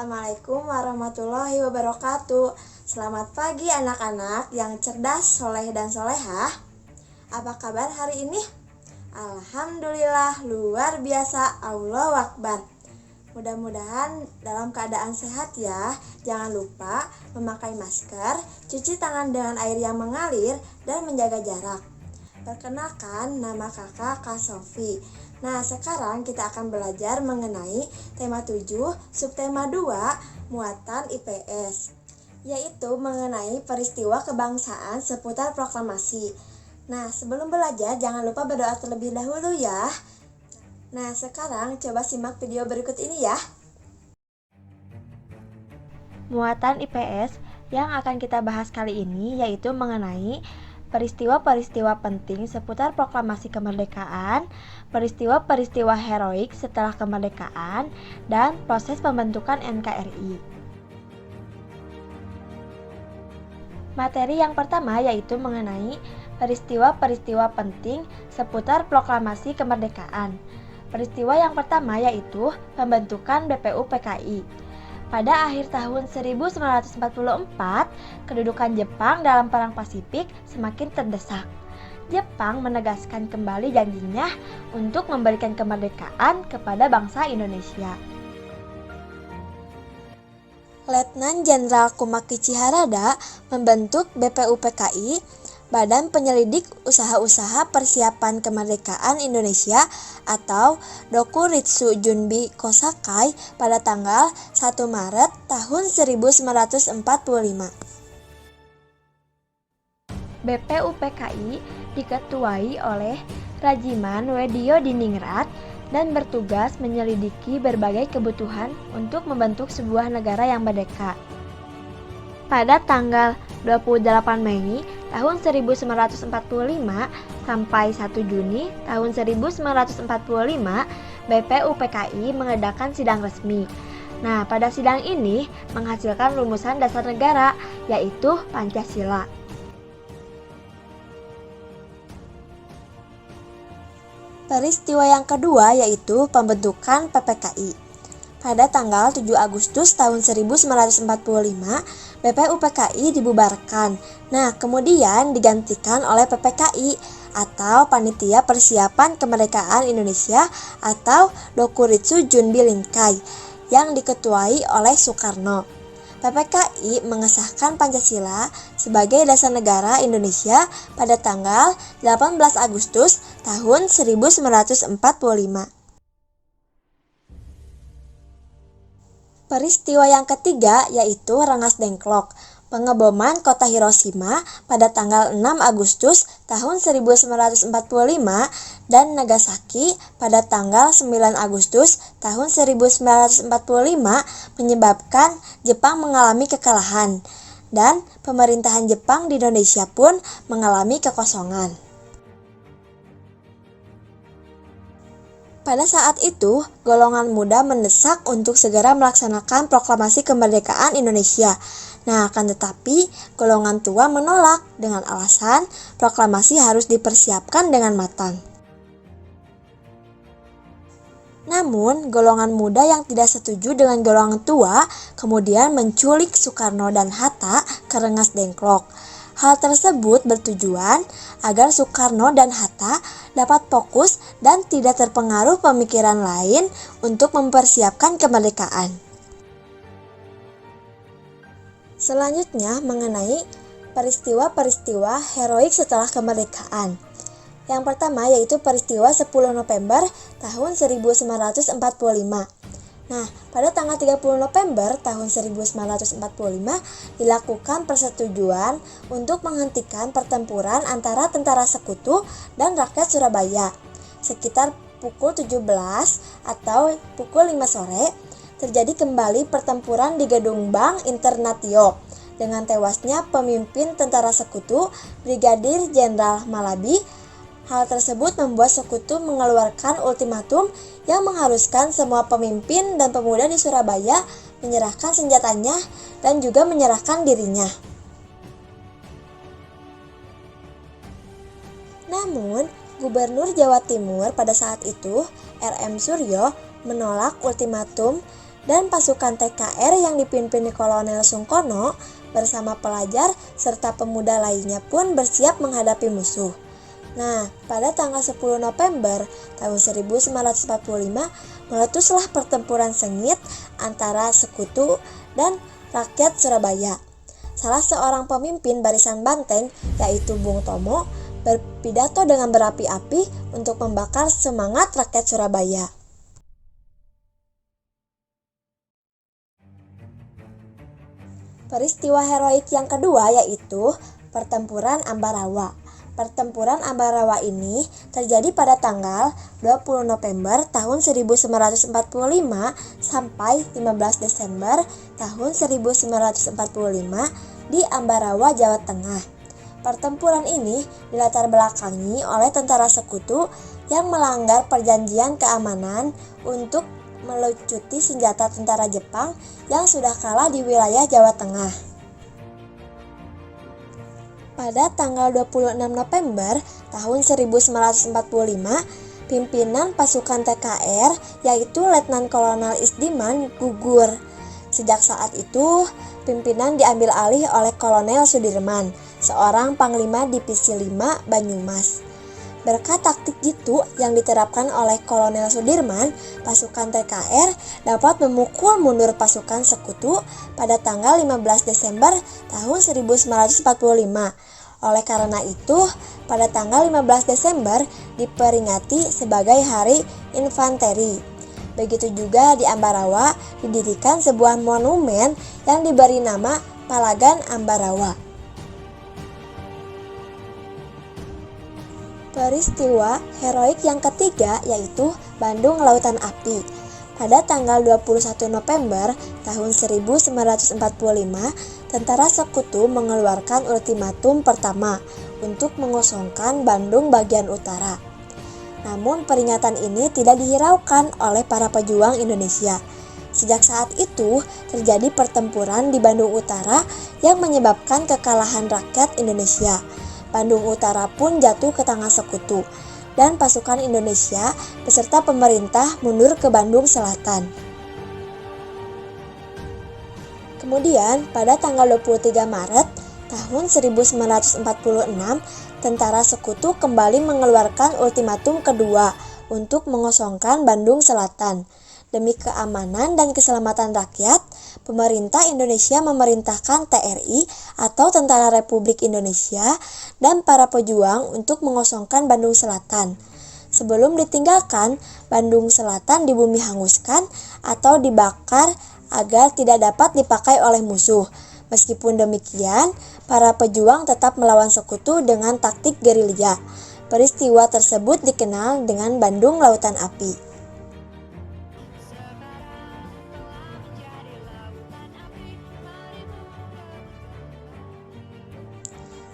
Assalamualaikum warahmatullahi wabarakatuh. Selamat pagi anak-anak yang cerdas, soleh dan solehah. Apa kabar hari ini? Alhamdulillah, luar biasa, Allahu Akbar. Mudah-mudahan dalam keadaan sehat ya. Jangan lupa memakai masker, cuci tangan dengan air yang mengalir, dan menjaga jarak. Perkenalkan, nama kakak Kak Sofi. Nah, sekarang kita akan belajar mengenai tema 7, subtema 2, muatan IPS, yaitu mengenai peristiwa kebangsaan seputar proklamasi. Nah, sebelum belajar, jangan lupa berdoa terlebih dahulu ya. Nah, sekarang coba simak video berikut ini ya. Muatan IPS yang akan kita bahas kali ini yaitu mengenai peristiwa-peristiwa penting seputar proklamasi kemerdekaan, peristiwa-peristiwa heroik setelah kemerdekaan, dan proses pembentukan NKRI. Materi yang pertama yaitu mengenai peristiwa-peristiwa penting seputar proklamasi kemerdekaan. Peristiwa yang pertama yaitu pembentukan BPUPKI. Pada akhir tahun 1944, kedudukan Jepang dalam Perang Pasifik semakin terdesak. Jepang menegaskan kembali janjinya untuk memberikan kemerdekaan kepada bangsa Indonesia. Letnan Jenderal Kumakichi Harada membentuk BPUPKI, Badan Penyelidik Usaha-Usaha Persiapan Kemerdekaan Indonesia atau Dokuritsu Junbi Kosakai pada tanggal 1 Maret tahun 1945. BPUPKI diketuai oleh Rajiman Wedio Diningrat dan bertugas menyelidiki berbagai kebutuhan untuk membentuk sebuah negara yang merdeka. Pada tanggal 28 Mei tahun 1945 sampai 1 Juni tahun 1945, BPUPKI mengadakan sidang resmi. Nah, pada sidang ini menghasilkan rumusan dasar negara, yaitu Pancasila. Peristiwa yang kedua yaitu pembentukan PPKI. Pada tanggal 7 Agustus tahun 1945, BPUPKI dibubarkan. Nah, kemudian digantikan oleh PPKI atau Panitia Persiapan Kemerdekaan Indonesia atau Dokuritsu Junbi Linkai yang diketuai oleh Soekarno. PPKI mengesahkan Pancasila sebagai dasar negara Indonesia pada tanggal 18 Agustus tahun 1945. Peristiwa yang ketiga yaitu Rengas Dengklok, pengeboman kota Hiroshima pada tanggal 6 Agustus tahun 1945 dan Nagasaki pada tanggal 9 Agustus tahun 1945 menyebabkan Jepang mengalami kekalahan dan pemerintahan Jepang di Indonesia pun mengalami kekosongan. Pada saat itu, golongan muda mendesak untuk segera melaksanakan proklamasi kemerdekaan Indonesia. Nah, akan tetapi golongan tua menolak dengan alasan proklamasi harus dipersiapkan dengan matang. Namun, golongan muda yang tidak setuju dengan golongan tua kemudian menculik Soekarno dan Hatta ke Rengas Dengklok. Hal tersebut bertujuan agar Soekarno dan Hatta dapat fokus dan tidak terpengaruh pemikiran lain untuk mempersiapkan kemerdekaan. Selanjutnya mengenai peristiwa-peristiwa heroik setelah kemerdekaan. Yang pertama yaitu peristiwa 10 November tahun 1945. Nah, pada tanggal 30 November tahun 1945 dilakukan persetujuan untuk menghentikan pertempuran antara tentara sekutu dan rakyat Surabaya. Sekitar pukul 17 atau pukul 5 sore terjadi kembali pertempuran di Gedung Bank Internatio dengan tewasnya pemimpin tentara sekutu Brigadir Jenderal Malabi. Hal tersebut membuat sekutu mengeluarkan ultimatum yang mengharuskan semua pemimpin dan pemuda di Surabaya menyerahkan senjatanya dan juga menyerahkan dirinya. Namun, Gubernur Jawa Timur pada saat itu, R.M. Suryo, menolak ultimatum dan pasukan TKR yang dipimpin Kolonel Sungkono bersama pelajar serta pemuda lainnya pun bersiap menghadapi musuh. Nah, pada tanggal 10 November tahun 1945 meletuslah pertempuran sengit antara sekutu dan rakyat Surabaya. Salah seorang pemimpin barisan banteng, yaitu Bung Tomo, berpidato dengan berapi-api untuk membakar semangat rakyat Surabaya. Peristiwa heroik yang kedua yaitu Pertempuran Ambarawa. Pertempuran Ambarawa ini terjadi pada tanggal 20 November tahun 1945 sampai 15 Desember tahun 1945 di Ambarawa, Jawa Tengah. Pertempuran ini dilatar belakangi oleh tentara sekutu yang melanggar perjanjian keamanan untuk melucuti senjata tentara Jepang yang sudah kalah di wilayah Jawa Tengah. Pada tanggal 26 November tahun 1945, pimpinan pasukan TKR yaitu Letnan Kolonel Isdiman gugur. Sejak saat itu, pimpinan diambil alih oleh Kolonel Sudirman, seorang panglima Divisi 5 Banyumas. Berkat taktik jitu yang diterapkan oleh Kolonel Sudirman, pasukan TKR dapat memukul mundur pasukan sekutu pada tanggal 15 Desember tahun 1945. Oleh karena itu, pada tanggal 15 Desember diperingati sebagai Hari Infanteri. Begitu juga di Ambarawa didirikan sebuah monumen yang diberi nama Palagan Ambarawa. Peristiwa heroik yang ketiga yaitu Bandung Lautan Api. Pada tanggal 21 November tahun 1945, tentara sekutu mengeluarkan ultimatum pertama untuk mengosongkan Bandung bagian utara. Namun peringatan ini tidak dihiraukan oleh para pejuang Indonesia. Sejak saat itu terjadi pertempuran di Bandung Utara yang menyebabkan kekalahan rakyat Indonesia. Bandung Utara pun jatuh ke tangan sekutu, dan pasukan Indonesia beserta pemerintah mundur ke Bandung Selatan. Kemudian, pada tanggal 23 Maret tahun 1946, tentara sekutu kembali mengeluarkan ultimatum kedua untuk mengosongkan Bandung Selatan. Demi keamanan dan keselamatan rakyat, pemerintah Indonesia memerintahkan TRI atau Tentara Republik Indonesia dan para pejuang untuk mengosongkan Bandung Selatan. Sebelum ditinggalkan, Bandung Selatan dibumi hanguskan atau dibakar agar tidak dapat dipakai oleh musuh. Meskipun demikian, para pejuang tetap melawan sekutu dengan taktik gerilya. Peristiwa tersebut dikenal dengan Bandung Lautan Api.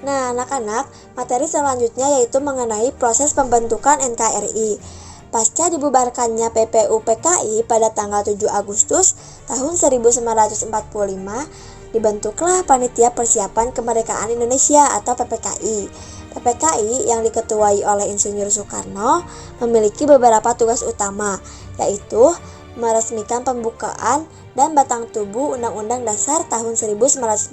Nah, anak-anak, materi selanjutnya yaitu mengenai proses pembentukan NKRI. Pasca dibubarkannya PPU-PKI pada tanggal 7 Agustus tahun 1945, dibentuklah Panitia Persiapan Kemerdekaan Indonesia atau PPKI. PPKI yang diketuai oleh Insinyur Soekarno memiliki beberapa tugas utama, yaitu meresmikan pembukaan dan batang tubuh Undang-Undang Dasar tahun 1945,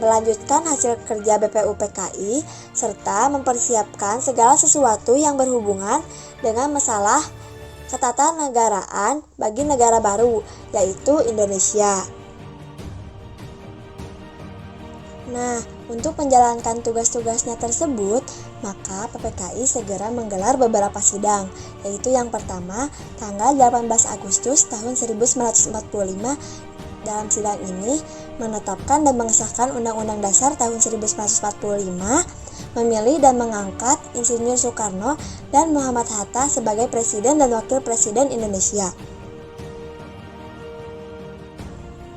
melanjutkan hasil kerja BPU-PKI, serta mempersiapkan segala sesuatu yang berhubungan dengan masalah ketatanegaraan bagi negara baru, yaitu Indonesia. Nah, untuk menjalankan tugas-tugasnya tersebut, maka PPKI segera menggelar beberapa sidang, yaitu yang pertama, tanggal 18 Agustus tahun 1945. Dalam sidang ini, menetapkan dan mengesahkan Undang-Undang Dasar tahun 1945, memilih dan mengangkat Insinyur Soekarno dan Muhammad Hatta sebagai Presiden dan Wakil Presiden Indonesia.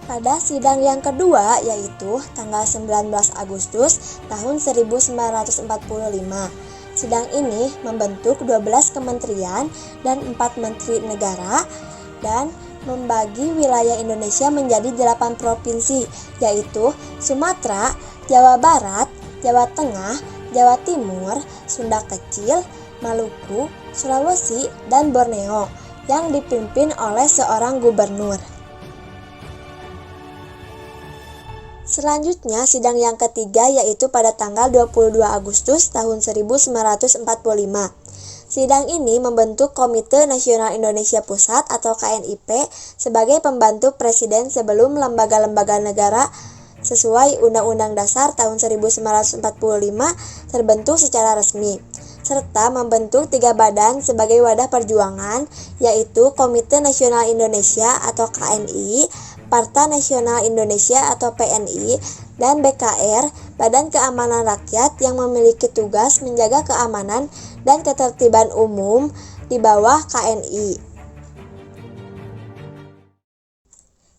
Pada sidang yang kedua, yaitu tanggal 19 Agustus tahun 1945, sidang ini membentuk 12 kementerian dan 4 menteri negara dan membagi wilayah Indonesia menjadi 8 provinsi, yaitu Sumatera, Jawa Barat, Jawa Tengah, Jawa Timur, Sunda Kecil, Maluku, Sulawesi, dan Borneo. yang dipimpin oleh seorang gubernur. Selanjutnya, sidang yang ketiga yaitu pada tanggal 22 Agustus tahun 1945. Sidang ini membentuk Komite Nasional Indonesia Pusat atau KNIP sebagai pembantu presiden sebelum lembaga-lembaga negara sesuai Undang-Undang Dasar tahun 1945 terbentuk secara resmi, serta membentuk 3 badan sebagai wadah perjuangan, yaitu Komite Nasional Indonesia atau KNI, Partai Nasional Indonesia atau PNI, dan BKR, Badan Keamanan Rakyat yang memiliki tugas menjaga keamanan dan ketertiban umum di bawah KNI.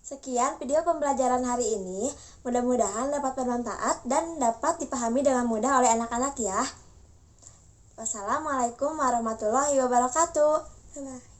Sekian video pembelajaran hari ini, mudah-mudahan dapat bermanfaat dan dapat dipahami dengan mudah oleh anak-anak ya. Wassalamualaikum warahmatullahi wabarakatuh. Bye-bye.